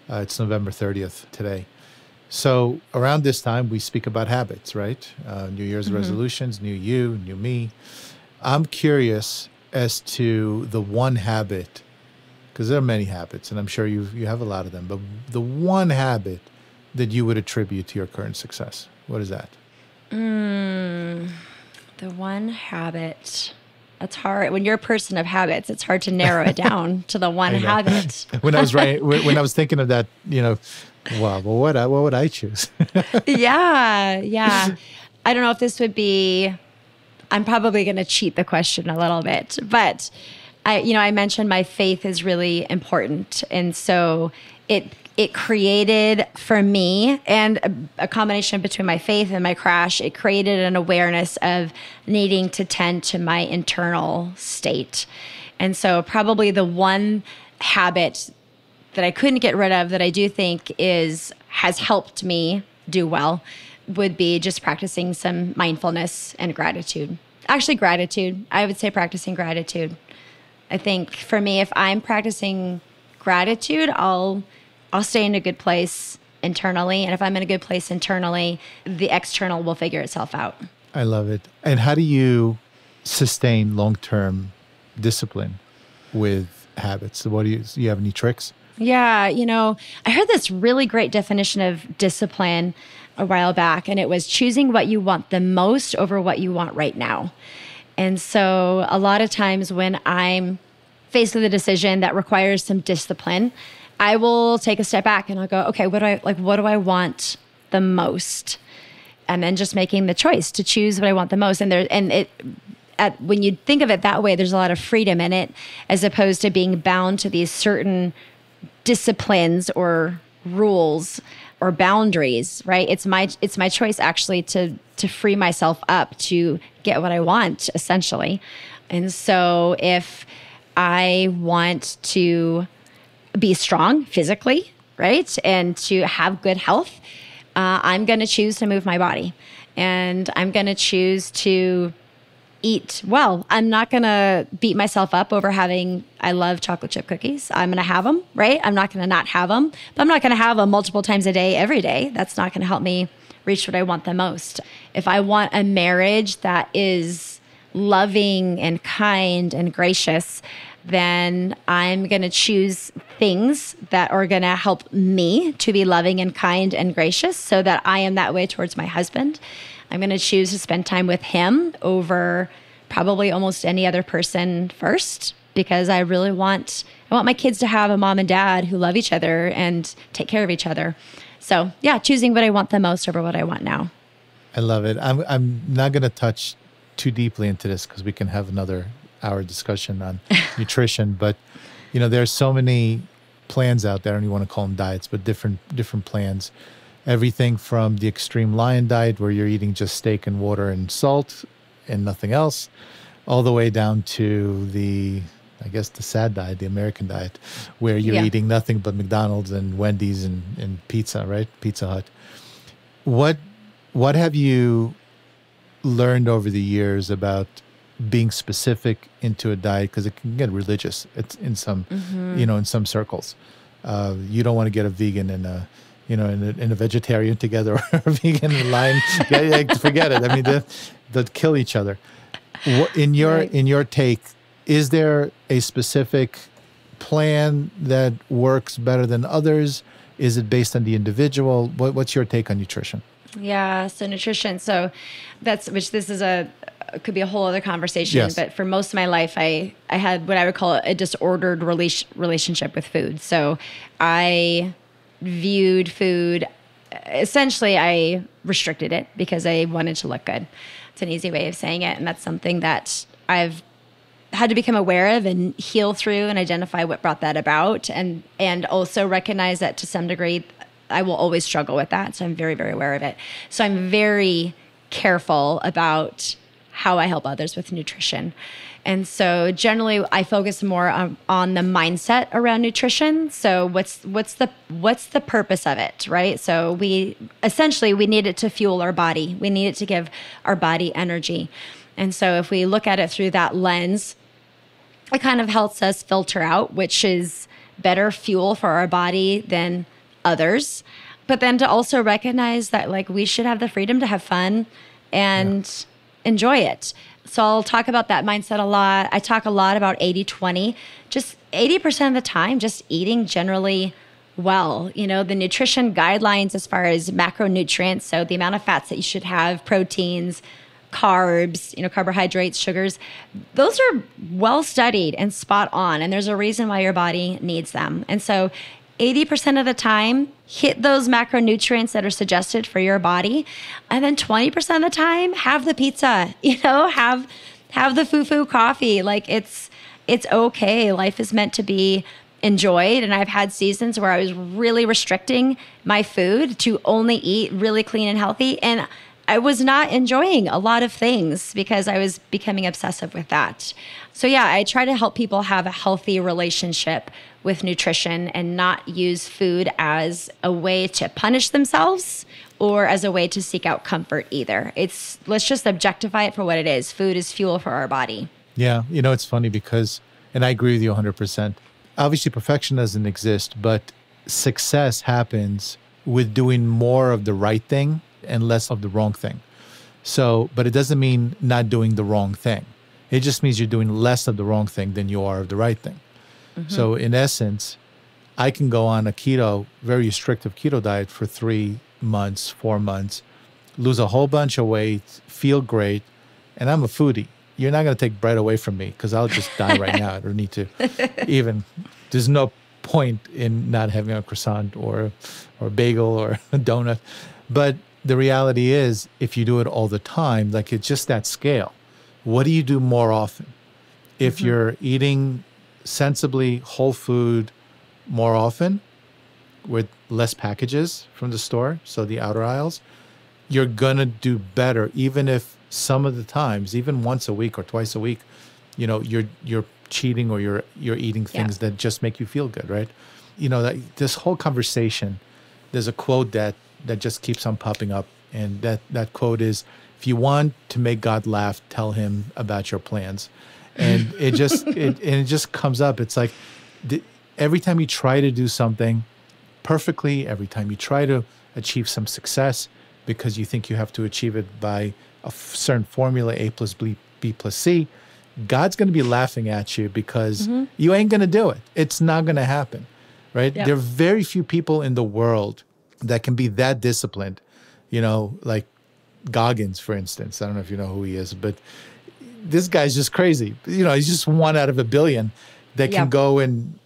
It's November 30th today. So around this time, we speak about habits, right? New Year's resolutions, new you, new me. I'm curious as to the one habit, because there are many habits, and I'm sure you have a lot of them, but the one habit that you would attribute to your current success, what is that? The one habit. That's hard. When you're a person of habits, it's hard to narrow it down to the one habit. When I was thinking of that, wow, well, what would I choose? Yeah. I don't know if this would be, I'm probably going to cheat the question a little bit, but I mentioned my faith is really important. And so it created for me, and a combination between my faith and my crash, it created an awareness of needing to tend to my internal state. And so probably the one habit that I couldn't get rid of that I do think has helped me do well would be just practicing some mindfulness and gratitude. Actually, gratitude. I would say practicing gratitude. I think for me, if I'm practicing gratitude, I'll stay in a good place internally. And if I'm in a good place internally, the external will figure itself out. I love it. And how do you sustain long-term discipline with habits? Do you have any tricks? Yeah, I heard this really great definition of discipline a while back, and it was choosing what you want the most over what you want right now. And so a lot of times when I'm faced with a decision that requires some discipline, I will take a step back and I'll go, okay, what do I want the most? And then just making the choice to choose what I want the most. When you think of it that way, there's a lot of freedom in it, as opposed to being bound to these certain disciplines or rules or boundaries, right? It's my choice actually to free myself up to get what I want, essentially. And so if I want to be strong physically, right, and to have good health, I'm going to choose to move my body, and I'm going to choose to eat well. I'm not going to beat myself up over I love chocolate chip cookies. I'm going to have them, right? I'm not going to not have them, but I'm not going to have them multiple times a day, every day. That's not going to help me reach what I want the most. If I want a marriage that is loving and kind and gracious, then I'm going to choose things that are going to help me to be loving and kind and gracious so that I am that way towards my husband. I'm going to choose to spend time with him over probably almost any other person first, because I want my kids to have a mom and dad who love each other and take care of each other. So yeah, choosing what I want the most over what I want now. I love it. I'm not going to touch too deeply into this because we can have another hour discussion on nutrition, but there's so many plans out there, and you want to call them diets, but different plans. Everything from the extreme lion diet, where you're eating just steak and water and salt and nothing else, all the way down to the sad diet, the American diet, where you're eating nothing but McDonald's and Wendy's and pizza, right? Pizza Hut. What have you learned over the years about being specific into a diet? Because it can get religious. It's in some, in some circles. You don't want to get a vegan and a vegetarian together, or a vegan and a lion. Forget it. I mean, they'll kill each other. In your take, is there a specific plan that works better than others? Is it based on the individual? What's your take on nutrition? Yeah, so nutrition. So could be a whole other conversation. Yes. But for most of my life, I had what I would call a disordered relationship with food. So I viewed food, essentially I restricted it because I wanted to look good. It's an easy way of saying it. And that's something that I've had to become aware of and heal through and identify what brought that about. And also recognize that to some degree, I will always struggle with that. So I'm very, very aware of it. So I'm very careful about how I help others with nutrition. And so generally I focus more on the mindset around nutrition. So what's the purpose of it, right? So we need it to fuel our body. We need it to give our body energy. And so if we look at it through that lens, it kind of helps us filter out which is better fuel for our body than others. But then to also recognize that we should have the freedom to have fun and enjoy it. So I'll talk about that mindset a lot. I talk a lot about 80-20, just 80% of the time, just eating generally well. The nutrition guidelines as far as macronutrients, so the amount of fats that you should have, proteins, carbs, carbohydrates, sugars, those are well studied and spot on. And there's a reason why your body needs them. And so 80% of the time, hit those macronutrients that are suggested for your body. And then 20% of the time, have the pizza, have the foo-foo coffee. It's okay. Life is meant to be enjoyed. And I've had seasons where I was really restricting my food to only eat really clean and healthy. And I was not enjoying a lot of things because I was becoming obsessive with that. So yeah, I try to help people have a healthy relationship with nutrition and not use food as a way to punish themselves or as a way to seek out comfort either. Let's just objectify it for what it is. Food is fuel for our body. Yeah. It's funny because, and I agree with you 100%. Obviously, perfection doesn't exist, but success happens with doing more of the right thing and less of the wrong thing. So, but it doesn't mean not doing the wrong thing. It just means you're doing less of the wrong thing than you are of the right thing. Mm-hmm. So in essence, I can go on a very restrictive keto diet for 3 months, 4 months, lose a whole bunch of weight, feel great, and I'm a foodie. You're not going to take bread away from me because I'll just die right now. I don't need to even, there's no point in not having a croissant or a bagel or a donut. But the reality is, if you do it all the time, like it's just that scale. What do you do more often? If you're eating sensibly whole food more often with less packages from the store, so the outer aisles, you're going to do better, even if some of the times, even once a week or twice a week, you're cheating or you're eating things that just make you feel good, right? This whole conversation, there's a quote that just keeps on popping up, and that quote is, if you want to make God laugh, tell him about your plans. And it just comes up. It's like every time you try to do something perfectly, every time you try to achieve some success because you think you have to achieve it by a certain formula, A plus B plus C, God's going to be laughing at you because you ain't going to do it. It's not going to happen, right? Yep. There are very few people in the world that can be that disciplined, like Goggins, for instance. I don't know if you know who he is, but this guy's just crazy. He's just one out of a billion that can go and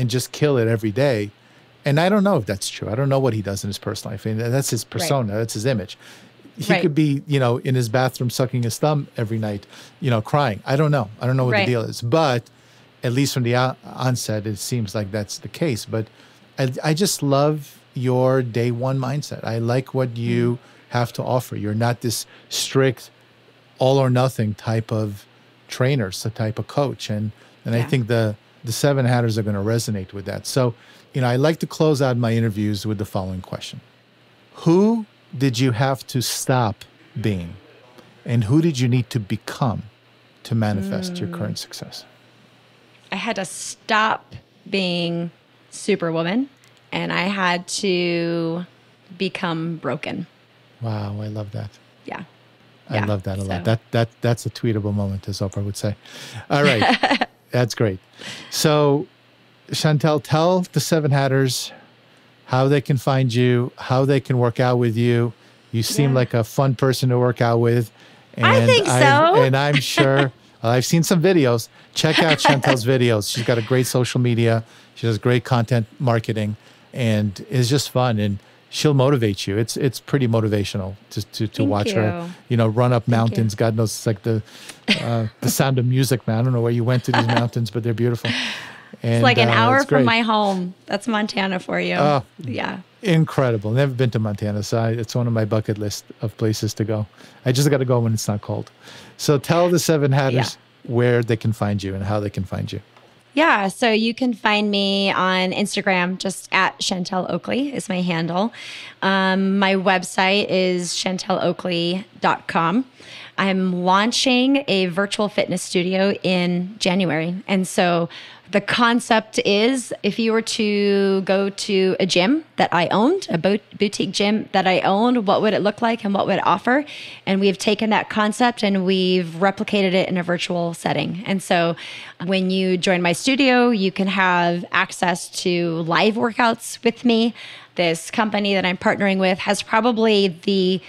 just kill it every day. And I don't know if that's true. I don't know what he does in his personal life. I mean, that's his persona. Right. That's his image. He could be, in his bathroom sucking his thumb every night, crying. I don't know. I don't know what the deal is. But at least from the onset, it seems like that's the case. But I just love your day one mindset. I like what you have to offer. You're not this strict all or nothing type of trainer, so type of coach. And I think the Seven Hatters are going to resonate with that. So, I like to close out my interviews with the following question. Who did you have to stop being? And who did you need to become to manifest your current success? I had to stop being Superwoman, and I had to become broken. Wow, I love that. Yeah. I love that a lot. That's a tweetable moment, as Oprah would say. All right. That's great. So, Chantel, tell the Seven Hatters how they can find you, how they can work out with you. You seem like a fun person to work out with. And I think so. And I'm sure, I've seen some videos. Check out Chantel's videos. She's got a great social media. She does great content marketing, and it's just fun. And she'll motivate you. It's pretty motivational to watch her, run up mountains. God knows, it's like the Sound of Music, man. I don't know where you went to these mountains, but they're beautiful. And, it's like an hour from my home. That's Montana for you. Oh, yeah. Incredible. Never been to Montana, so it's one of my bucket list of places to go. I just got to go when it's not cold. So tell the Seven Hatters where they can find you and how they can find you. Yeah, so you can find me on Instagram, just at Chantel Oakley is my handle. My website is chanteloakley.com. I'm launching a virtual fitness studio in January. And so the concept is, if you were to go to a gym that I owned, a boutique gym that I owned, what would it look like and what would it offer? And we've taken that concept and we've replicated it in a virtual setting. And so when you join my studio, you can have access to live workouts with me. This company that I'm partnering with has probably the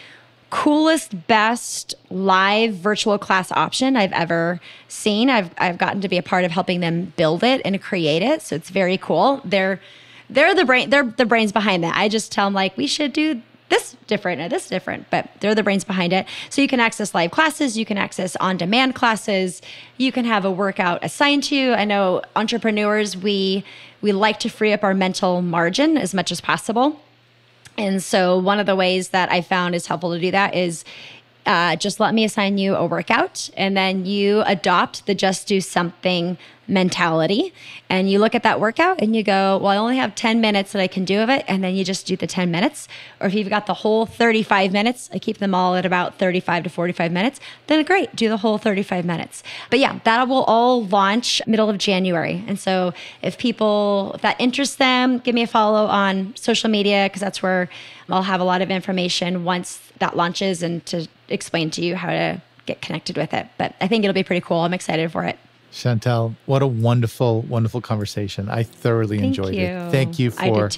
coolest, best live virtual class option I've ever seen. I've gotten to be a part of helping them build it and create it. So it's very cool. They're the brains behind that. I just tell them, like, we should do this different or this different, but they're the brains behind it. So you can access live classes, you can access on-demand classes, you can have a workout assigned to you. I know entrepreneurs, we like to free up our mental margin as much as possible. And so one of the ways that I found is helpful to do that is just let me assign you a workout, and then you adopt the just do something mentality. And you look at that workout and you go, well, I only have 10 minutes that I can do of it. And then you just do the 10 minutes. Or if you've got the whole 35 minutes, I keep them all at about 35 to 45 minutes, then great, do the whole 35 minutes. But yeah, that will all launch middle of January. And so if that interests them, give me a follow on social media, because that's where I'll have a lot of information once that launches and to explain to you how to get connected with it. But I think it'll be pretty cool. I'm excited for it. Chantel, what a wonderful, wonderful conversation. I thoroughly enjoyed it. Thank you for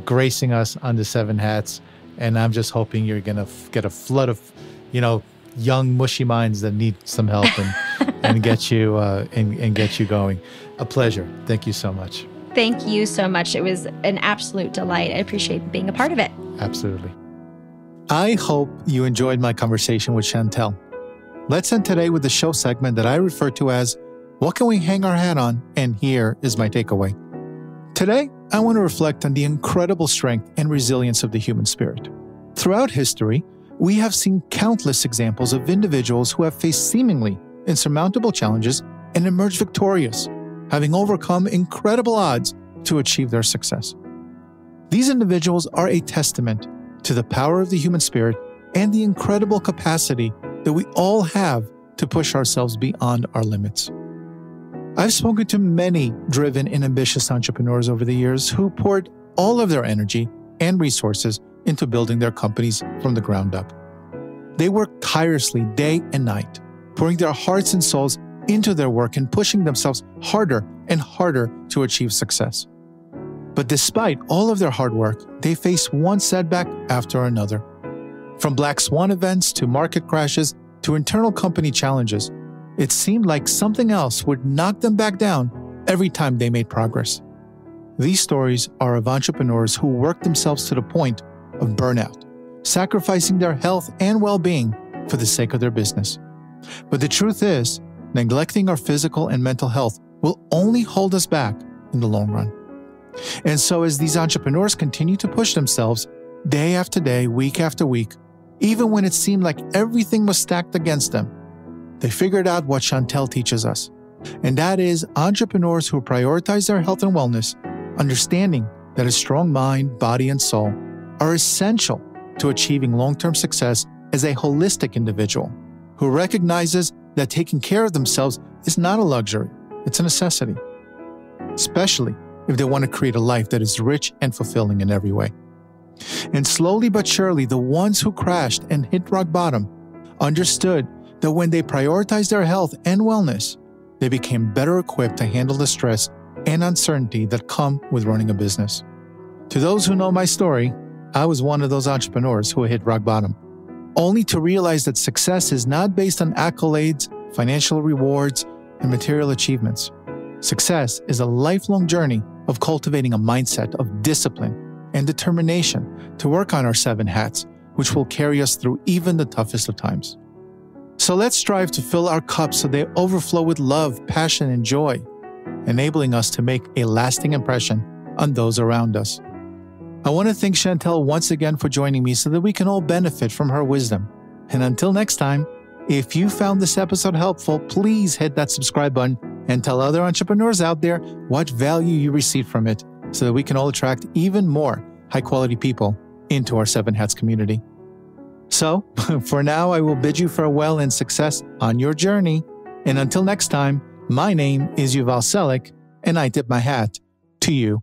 gracing us on the 7 Hats. And I'm just hoping you're going to get a flood of, young, mushy minds that need some help and get you and get you going. A pleasure. Thank you so much. Thank you so much. It was an absolute delight. I appreciate being a part of it. Absolutely. I hope you enjoyed my conversation with Chantel. Let's end today with the show segment that I refer to as What Can We Hang Our Hat On? And here is my takeaway. Today, I want to reflect on the incredible strength and resilience of the human spirit. Throughout history, we have seen countless examples of individuals who have faced seemingly insurmountable challenges and emerged victorious, having overcome incredible odds to achieve their success. These individuals are a testament to the power of the human spirit and the incredible capacity that we all have to push ourselves beyond our limits. I've spoken to many driven and ambitious entrepreneurs over the years who poured all of their energy and resources into building their companies from the ground up. They work tirelessly day and night, pouring their hearts and souls into their work and pushing themselves harder and harder to achieve success. But despite all of their hard work, they face one setback after another. From black swan events to market crashes to internal company challenges, it seemed like something else would knock them back down every time they made progress. These stories are of entrepreneurs who worked themselves to the point of burnout, sacrificing their health and well-being for the sake of their business. But the truth is, neglecting our physical and mental health will only hold us back in the long run. And so as these entrepreneurs continue to push themselves day after day, week after week, even when it seemed like everything was stacked against them, they figured out what Chantel teaches us. And that is entrepreneurs who prioritize their health and wellness, understanding that a strong mind, body, and soul are essential to achieving long-term success as a holistic individual who recognizes that taking care of themselves is not a luxury, it's a necessity, especially if they want to create a life that is rich and fulfilling in every way. And slowly but surely, the ones who crashed and hit rock bottom understood that when they prioritized their health and wellness, they became better equipped to handle the stress and uncertainty that come with running a business. To those who know my story, I was one of those entrepreneurs who hit rock bottom, only to realize that success is not based on accolades, financial rewards, and material achievements. Success is a lifelong journey of cultivating a mindset of discipline and determination to work on our 7 hats, which will carry us through even the toughest of times. So let's strive to fill our cups so they overflow with love, passion, and joy, enabling us to make a lasting impression on those around us. I want to thank Chantel once again for joining me so that we can all benefit from her wisdom. And until next time, if you found this episode helpful, please hit that subscribe button and tell other entrepreneurs out there what value you received from it so that we can all attract even more high-quality people into our 7 Hats community. So, for now, I will bid you farewell and success on your journey. And until next time, my name is Yuval Selik, and I tip my hat to you.